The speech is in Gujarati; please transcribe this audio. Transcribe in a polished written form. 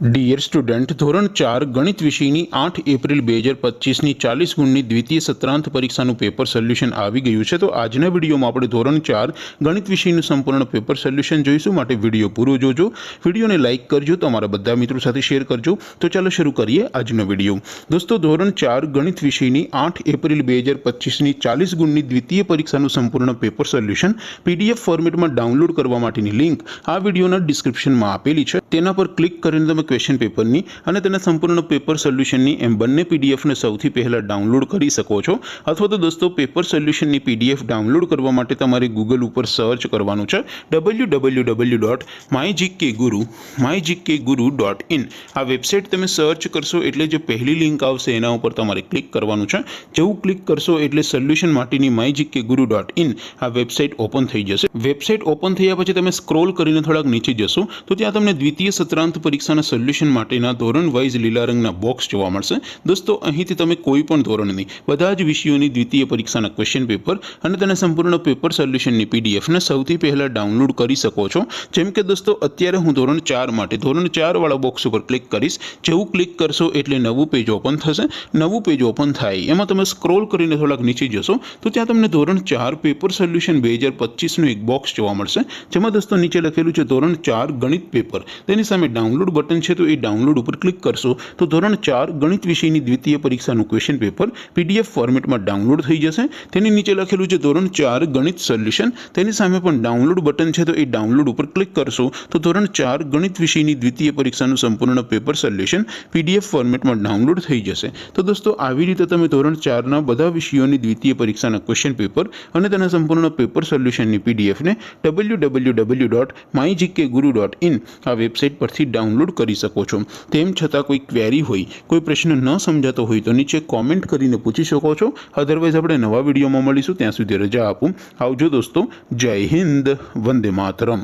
ડિયર સ્ટુડન્ટ, ધોરણ 4 ગણિત વિષયની 8 એપ્રિલ 2025ની 40 ગુણની દ્વિતીય સત્રાંત પરીક્ષાનું પેપર સોલ્યુશન આવી ગયું છે। તો આજના વિડીયોમાં આપણે ધોરણ 4 ગણિત વિષયનું સંપૂર્ણ પેપર સોલ્યુશન જોઈશું। માટે વિડીયો પૂરો જોજો, વિડીયોને લાઇક કરજો, તમારા બધા મિત્રો સાથે શેર કરજો। તો ચાલો શરૂ કરીએ આજનો વિડીયો। દોસ્તો, ધોરણ 4 ગણિત વિષયની 8 એપ્રિલ 2025ની 40 ગુણની દ્વિતીય પરીક્ષાનું સંપૂર્ણ પેપર સોલ્યુશન PDF ફોર્મેટમાં ડાઉનલોડ કરવા માટેની લિંક આ વિડીયોના ડિસ્ક્રિપ્શનમાં આપેલી છે। તેના પર ક્લિક કરીને તમે ક્વેશ્ચન પેપરની અને તેના સંપૂર્ણ પેપર સોલ્યુશનની એમ બંને પીડીએફને સૌથી પહેલાં ડાઉનલોડ કરી શકો છો। અથવા તો દોસ્તો, પેપર સોલ્યુશનની PDF ડાઉનલોડ કરવા માટે તમારે ગૂગલ ઉપર સર્ચ કરવાનું છે www.mygkguru.in। આ વેબસાઇટ તમે સર્ચ કરશો એટલે જે પહેલી લિંક આવશે એના ઉપર તમારે ક્લિક કરવાનું છે। જેવું ક્લિક કરશો એટલે સોલ્યુશન માટેની mygkguru.in આ વેબસાઇટ ઓપન થઈ જશે। વેબસાઇટ ઓપન થયા પછી તમે સ્ક્રોલ કરીને થોડાક નીચે જશો તો ત્યાં તમને દ્વિતીય સત્રાંત પરીક્ષાના સોલ્યુશન માટેના ધોરણ વાઇઝ લીલા રંગના બોક્સ જોવા મળશે। દોસ્તો, અહીંથી તમે કોઈ પણ ધોરણની બધા જ વિષયોની દ્વિતીય પરીક્ષાના ક્વેશ્ચન પેપર અને તેના સંપૂર્ણ પેપર સોલ્યુશનની પીડીએફને સૌથી પહેલાં ડાઉનલોડ કરી શકો છો। જેમ કે દોસ્તો, અત્યારે હું ધોરણ 4 માટે ધોરણ 4 વાળા બોક્સ ઉપર ક્લિક કરીશ। જેવું ક્લિક કરશો એટલે નવું પેજ ઓપન થશે। નવું પેજ ઓપન થાય એમાં તમે સ્ક્રોલ કરીને થોડાક નીચે જશો તો ત્યાં તમને ધોરણ 4 પેપર સોલ્યુશન 2025નું એક બોક્સ જોવા મળશે। જેમાં દોસ્તો નીચે લખેલું છે ધોરણ 4 ગણિત પેપર, તેની સામે ડાઉનલોડ બટન છે તો એ ડાઉનલોડ ઉપર ક્લિક કરશો તો ધોરણ 4 ગણિત વિષયની દ્વિતીય પરીક્ષાનું ક્વેશ્ચન પેપર PDF ફોર્મેટમાં ડાઉનલોડ થઈ જશે। તેની નીચે લખેલું છે ધોરણ 4 ગણિત સોલ્યુશન, તેની સામે પણ ડાઉનલોડ બટન છે તો એ ડાઉનલોડ ઉપર ક્લિક કરશો તો ધોરણ 4 ગણિત વિષયની દ્વિતીય પરીક્ષાનું સંપૂર્ણ પેપર સોલ્યુશન PDF ફોર્મેટમાં ડાઉનલોડ થઈ જશે। તો દોસ્તો, આવી રીતે તમે ધોરણ 4ના બધા વિષયોની દ્વિતીય પરીક્ષાના ક્વેશ્ચન પેપર અને તેના સંપૂર્ણ પેપર સોલ્યુશનની PDFને www.mygkguru.in આ વેબસાઇટ પરથી ડાઉનલોડ કરી શકો છો। તેમ છતાં કોઈ ક્વેરી હોય, કોઈ પ્રશ્ન ન સમજાતો હોય તો નીચે કોમેન્ટ કરીને પૂછી શકો છો। અધરવાઇઝ આપણે નવા વિડીયોમાં મળીશું, ત્યાં સુધી રજા આપું। આવજો દોસ્તો, જય હિન્દ, વંદે માતરમ।